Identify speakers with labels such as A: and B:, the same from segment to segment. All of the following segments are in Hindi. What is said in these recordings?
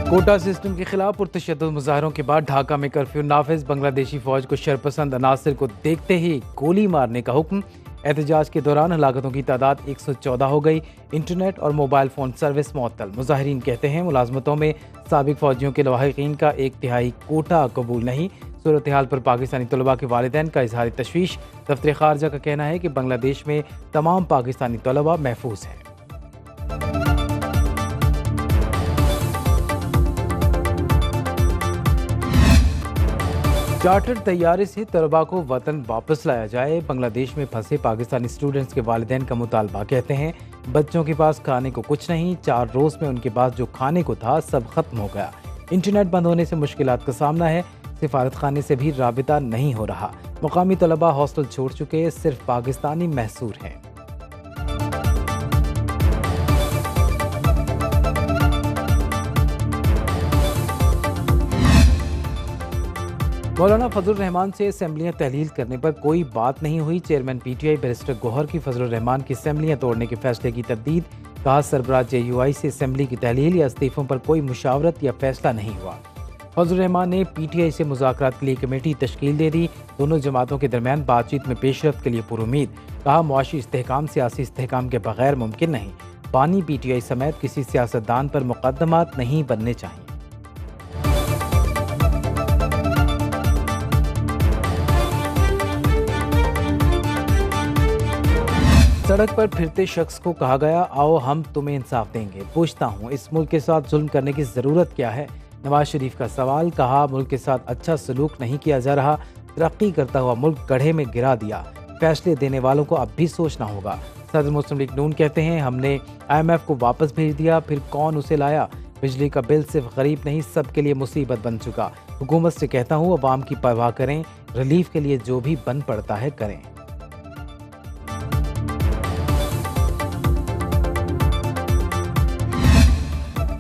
A: कोटा सिस्टम के खिलाफ पुरतशद्दुद मुजाहरों के बाद ढाका में कर्फ्यू नाफिज। बांग्लादेशी फौज को शरपसंद अनासर को देखते ही गोली मारने का हुक्म। एहतजाज के दौरान हलाकतों की तादाद 114 हो गई। इंटरनेट और मोबाइल फ़ोन सर्विस मुअत्तल। मुजाहिरीन कहते हैं मुलाजमतों में साबिक फौजियों के लवाहिकीन का 1/3 कोटा कबूल नहीं। सूरत हाल पर पाकिस्तानी तलबा के वालिदैन का इजहार तशवीश। दफ्तर खारजा का कहना है कि बांग्लादेश में तमाम पाकिस्तानी तलबा महफूज हैं। चार्टर तैयारे से तलबा को वतन वापस लाया जाए। बांग्लादेश में फंसे पाकिस्तानी स्टूडेंट्स के वालिदैन का मुतालबा। कहते हैं बच्चों के पास खाने को कुछ नहीं। 4 रोज़ में उनके पास जो खाने को था सब खत्म हो गया। इंटरनेट बंद होने से मुश्किलात का सामना है। सिफारत खाने से भी राबिता नहीं हो रहा। मुकामी तलबा हॉस्टल छोड़ चुके, सिर्फ पाकिस्तानी महसूर हैं। मौलाना फजल रहमान से असेंबलियां तहलील करने पर कोई बात नहीं हुई। चेयरमैन पीटीआई बैरिस्टर गौहर की फजल रहमान की असेंबलियां तोड़ने के फैसले की तरदीद। कहा सरबराह जेयूआई से असेंबली की तहलील या इस्तीफों पर कोई मुशावरत या फैसला नहीं हुआ। फजल रहमान ने पीटीआई से मुज़ाकरात के लिए कमेटी तश्कील दे दी। दोनों जमातों के दरमियान बातचीत में पेशरफ्त के लिए पुरुमीद। कहा मुआशी इस्तेहकाम सियासी इस्तेहकाम के बगैर मुमकिन नहीं। बानी पीटीआई समेत किसी सियासतदान पर मुकदमात नहीं बनने चाहिए। सड़क पर फिरते शख्स को कहा गया आओ हम तुम्हें इंसाफ देंगे। पूछता हूँ इस मुल्क के साथ जुल्म करने की ज़रूरत क्या है। नवाज शरीफ का सवाल। कहा मुल्क के साथ अच्छा सलूक नहीं किया जा रहा। तरक्की करता हुआ मुल्क गड्ढे में गिरा दिया। फैसले देने वालों को अब भी सोचना होगा। सदर मुस्लिम लीग नून कहते हैं हमने IMF को वापस भेज दिया, फिर कौन उसे लाया। बिजली का बिल सिर्फ गरीब नहीं सबके लिए मुसीबत बन चुका। हुकूमत से कहता हूँ अवाम की परवाह करें, रिलीफ के लिए जो भी बन पड़ता है करें।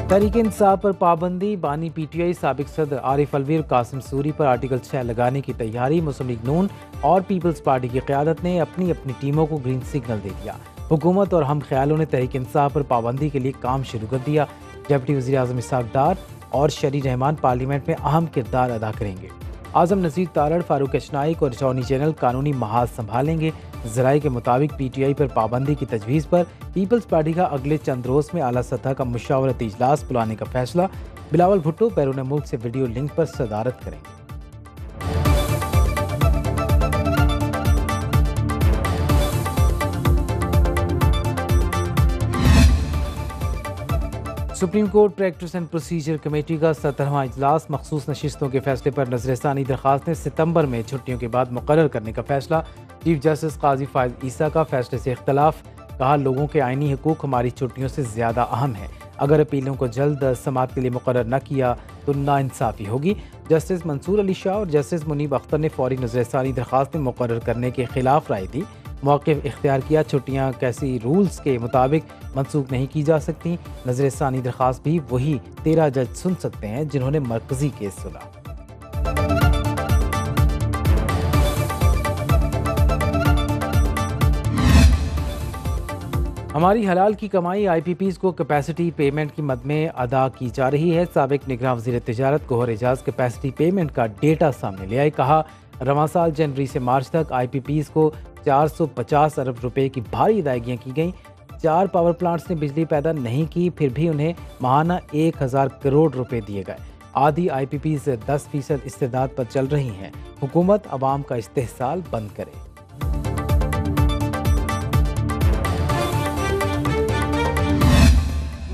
A: तहरीक इंसाफ पर पाबंदी। बानी पीटीआई साबिक सदर आरिफ अलवी और कासिम सूरी पर आर्टिकल 6 लगाने की तैयारी। मुस्लिम लीग नून और पीपल्स पार्टी की क़यादत ने अपनी अपनी टीमों को ग्रीन सिग्नल दे दिया। हुकूमत और हम ख्यालों ने तहरीक इंसाफ पर पाबंदी के लिए काम शुरू कर दिया। डिप्टी वज़ीर आज़म इसहाक डार और शरी रहमान पार्लियामेंट में अहम किरदार अदा करेंगे। आज़म नज़ीर तारड़, फारूक अचनाइक और अटॉर्नी जनरल कानूनी महाज संभालेंगे। ज़राए के मुताबिक पीटीआई पर पाबंदी की तजवीज़ पर पीपल्स पार्टी का अगले चंद रोज़ में आला सतह का मुशावरती इजलास बुलाने का फैसला। बिलावल भुट्टो बैरून मुल्क से वीडियो लिंक पर सदारत करेंगे। Supreme court practice and procedure committee का 17वां इजलास। मखसूस नशिस्तों के फैसले पर नजरसानी दरखास्तें सितंबर में छुट्टियों के बाद मुकर्रर करने का फैसला। चीफ जस्टिस काजी फायद ईसा का फैसले से इख्तलाफ। कहा लोगों के आईनी हकूक हमारी छुट्टियों से ज़्यादा अहम है। अगर अपीलों को जल्द समाअत के लिए मुकर्रर न किया तो नाइंसाफ़ी होगी। जस्टिस मंसूर अली शाह और जस्टिस मुनीब अख्तर ने फौरी नजरसानी दरखास्तें मुकर्रर करने के खिलाफ राय दी। मौक़िफ़ इख्तियार किया छुट्टियाँ कैसी रूल्स के मुताबिक मनसूख नहीं की जा सकती। नजरसानी दरख्वास्त भी वही 13 जज सुन सकते हैं जिन्होंने मरकज़ी केस सुना। हमारी हलाल की कमाई IPPs को कैपेसिटी पेमेंट की मद में अदा की जा रही है। साबिक निगरान वज़ीर तिजारत गौहर एजाज कैपेसिटी पेमेंट का डेटा सामने ले आए। कहा रवां साल जनवरी से मार्च तक IPPs को 450 अरब रुपए की भारी अदायगियाँ की गईं। 4 पावर प्लांट्स ने बिजली पैदा नहीं की, फिर भी उन्हें माहाना 1000 करोड़ रुपए दिए गए। आधी IPPs 10% इस्तेदाद पर चल रही हैं। हुकूमत अवाम का इस्तेहसाल बंद करे।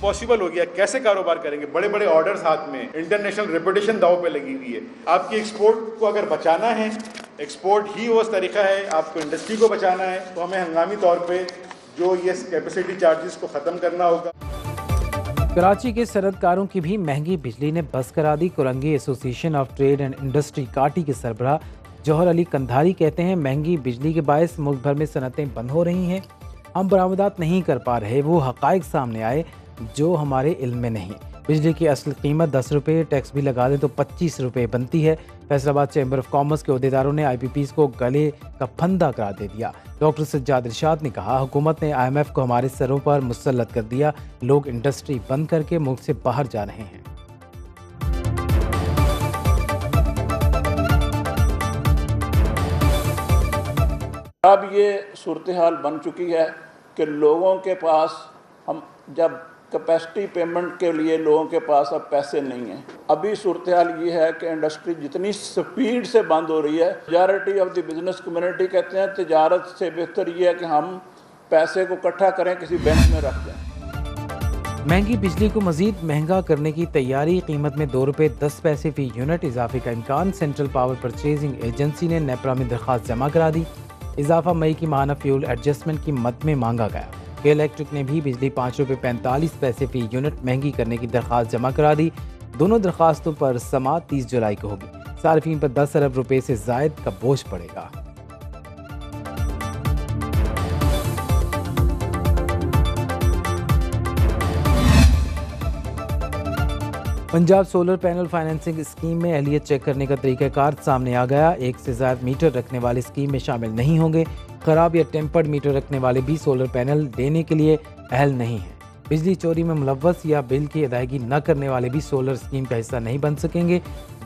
B: पॉसिबल हो गया, कैसे कारोबार करेंगे। बड़े बड़े ऑर्डर्स हाथ में, इंटरनेशनल रेपुटेशन दाव पे लगी हुई है। आपकी एक्सपोर्ट को अगर बचाना है, एक्सपोर्ट ही वो तरीका है, आपको इंडस्ट्री को बचाना है, तो हमें हंगामी तौर पे जो ये कैपेसिटी चार्जेस को ख़त्म करना होगा।
A: कराची के सनतकारों की भी महंगी बिजली ने बस करा दी। Korangi association of trade and industry KATI के सरबराह जौहर अली कंधारी कहते हैं महंगी बिजली के बायस मुल्क भर में सनतें बंद हो रही हैं। हम बरामदात नहीं कर पा रहे। वो हक़ाइक़ सामने आए जो हमारे इल्म में नहीं। बिजली की असल कीमत 10 रुपये, टैक्स भी लगा दें तो 25 रुपये बनती है। फैसलाबाद चैम्बर ऑफ कॉमर्स के अहदेदारों ने IPPs को गले का फंदा करार दे दिया। डॉक्टर सज्जाद इरशाद ने कहा हुकूमत ने IMF को हमारे सरों पर मुसल्लत कर दिया। लोग इंडस्ट्री बंद करके मुल्क से बाहर जा रहे हैं।
C: अब ये सूरत हाल बन चुकी है कि लोगों के पास हम जब कैपेसिटी पेमेंट के लिए लोगों के पास अब पैसे नहीं हैं। अभी सूरत हाल ये है कि इंडस्ट्री जितनी स्पीड से बंद हो रही है, majority of the business community कहते हैं तिजारत से बेहतर ये है कि हम पैसे को इकट्ठा करें, किसी बैंक में रख दें।
A: महंगी बिजली को मजीद महंगा करने की तैयारी, कीमत में 2 रुपये 10 पैसे फी यूनिट इजाफे का इम्कान। सेंट्रल पावर परचेजिंग एजेंसी ने नेपरा में दरख्वास्त जमा करा दी। इजाफा मई की माहाना फ्यूल एडजस्टमेंट की मद में मांगा गया। के इलेक्ट्रिक ने भी बिजली 5 रुपये 45 पैसे फी यूनिट महंगी करने की दरख्वास्त जमा करा दी। दोनों दरख्वास्तों पर समाअत 30 जुलाई को होगी। सार्फिन पर 10 अरब रुपये से जायद का बोझ पड़ेगा। Punjab solar panel financing scheme में अहलियत चेक करने का तरीक़ाकार सामने आ गया। 1 से ज़्यादा मीटर रखने वाले स्कीम में शामिल नहीं होंगे। ख़राब या टेम्पर्ड मीटर रखने वाले भी सोलर पैनल देने के लिए अहल नहीं हैं। बिजली चोरी में मुलव्वस या बिल की अदायगी न करने वाले भी सोलर स्कीम का हिस्सा नहीं बन सकेंगे।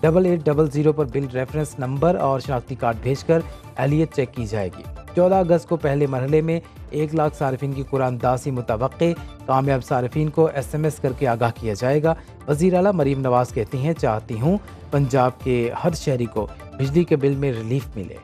A: 8800 पर बिल रेफरेंस नंबर और शनाख्ती कार्ड भेजकर अहलियत चेक की जाएगी। 14 अगस्त को पहले मरहले में 1 लाख सार्फिन की कुरानदासी मुतवक्के। कामयाब सार्फिन को SMS करके आगाह किया जाएगा। वज़ीर आला मरीम नवाज कहती हैं, चाहती हूँ पंजाब के हर शहरी को बिजली के बिल में रिलीफ मिले।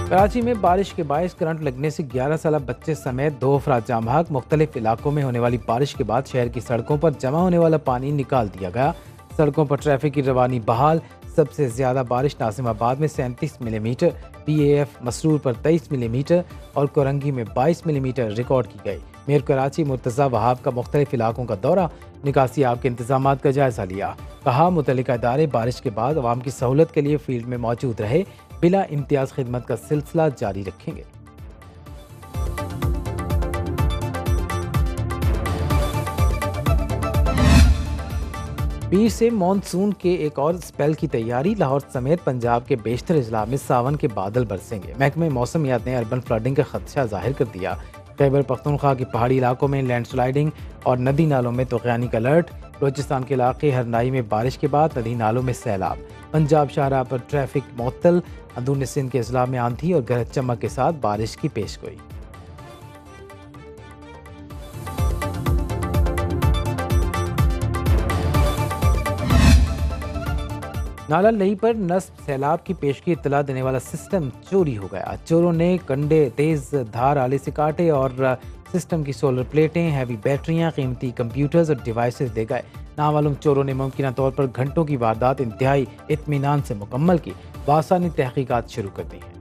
A: कराची में बारिश के बायस करंट लगने से 11 साल बच्चे समेत 2 अफराद जाँ बहक। मुख्तलिफ इलाकों में होने वाली बारिश के बाद शहर की सड़कों पर जमा होने वाला पानी निकाल दिया गया। सड़कों पर ट्रैफिक की रवानी बहाल। सबसे ज़्यादा बारिश नासिमाबाद में 37 मिलीमीटर, PAF मसरूर पर 23 मिलीमीटर और कोरंगी में 22 मिलीमीटर रिकॉर्ड की गई। मेयर कराची मुर्तज़ा वहाब का मुख्तलिफ इलाकों का दौरा, निकासी आब के इंतजामात का जायज़ा लिया। कहा मुतल्लिका इदारे बारिश के बाद अवाम की सहूलत के लिए फील्ड में मौजूद रहे, बिला इम्तियाज़ खिदमत का सिलसिला जारी रखेंगे। पीर से मानसून के एक और स्पेल की तैयारी। लाहौर समेत पंजाब के बेशतर अजला में सावन के बादल बरसेंगे। महकमे मौसमियात ने अर्बन फ्लडिंग का खदशा जाहिर कर दिया। खैबर पख्तूनख्वा के पहाड़ी इलाकों में लैंडस्लाइडिंग और नदी नालों में तूफ़ानी का अलर्ट। बलोचिस्तान के इलाके हरनाई में बारिश के बाद नदी नालों में सैलाब। पंजाब शाहराह पर ट्रैफिक मुअत्तल। अंदरून सिंध के अजला में आंधी और गरज चमक के साथ बारिश की पेशगोई। नाला लही पर नस्ब सैलाब की पेशगी इत्तला देने वाला सिस्टम चोरी हो गया। चोरों ने कंडे तेज धार आले से काटे और सिस्टम की सोलर प्लेटें, हैवी बैटरियां, कीमती कंप्यूटर्स और डिवाइसेस ले गए। नामालूम चोरों ने मुमकिन तौर पर घंटों की वारदात इंतहाई इत्मीनान से मुकम्मल की। बासानी तहकीकात शुरू कर दी है।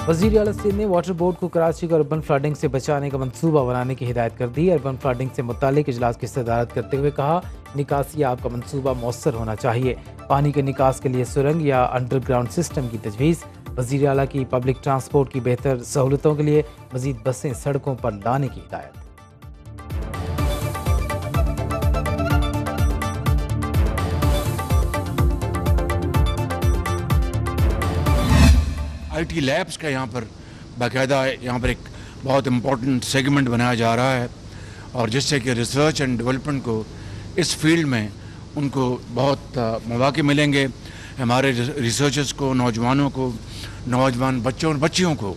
A: वज़ीर आला सिंध ने वाटर बोर्ड को कराची को अर्बन फ्लडिंग से बचाने का मंसूबा बनाने की हिदायत कर दी। अर्बन फ्लडिंग से मुतालिक इजलास की सदारत करते हुए कहा, निकासी आपका मंसूबा मौसर होना चाहिए। पानी के निकास के लिए सुरंग या अंडरग्राउंड सिस्टम की तजवीज़। वज़ीर आला की पब्लिक ट्रांसपोर्ट की बेहतर सहूलतों के लिए मज़ीद बसें सड़कों पर लाने की हिदायत।
D: IT लैब्स का यहाँ पर बाकायदा यहाँ पर एक बहुत इम्पोर्टेंट सेगमेंट बनाया जा रहा है और जिससे कि रिसर्च एंड डेवलपमेंट को इस फील्ड में उनको बहुत मौके मिलेंगे। हमारे रिसर्चर्स को, नौजवानों को, नौजवान बच्चों और बच्चियों को।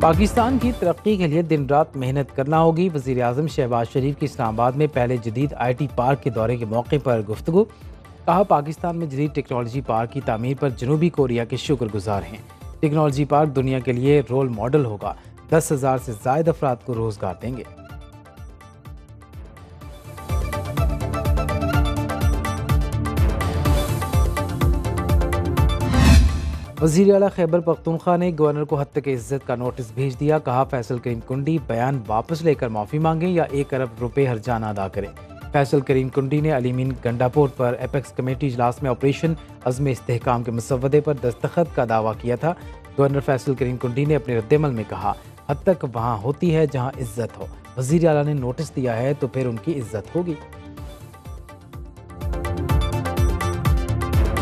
A: पाकिस्तान की तरक्की के लिए दिन रात मेहनत करना होगी। वज़ीर आज़म शहबाज शरीफ की इस्लामाबाद में पहले जदीद IT पार्क के दौरे के मौके पर गुफ्तगू। कहा, पाकिस्तान में जदीद टेक्नोलॉजी पार्क की तामीर पर जनूबी कोरिया के शुक्रगुजार हैं। टेक्नोलॉजी पार्क दुनिया के लिए रोल मॉडल होगा। 10,000 से ज़ायद अफराद को रोजगार देंगे। वज़ीर आला खैबर पख्तूनख्वा ने गवर्नर को हद तक इज्जत का नोटिस भेज दिया। कहा, फैसल करीम कुंडी बयान वापस लेकर माफ़ी मांगे या 1 अरब रुपए हर्जाना अदा करें। फैसल करीम कुंडी ने अलीमीन गंडापोर पर एपेक्स कमेटी इजलास में ऑपरेशन अज़्म इस्तेहकाम के मसवदे पर दस्तखत का दावा किया था। गवर्नर फैसल करीम कुंडी ने अपने रद्देमल में कहा, हद तक वहाँ होती है जहाँ इज्जत हो। वज़ीर आला ने नोटिस दिया है तो फिर उनकी इज्जत होगी।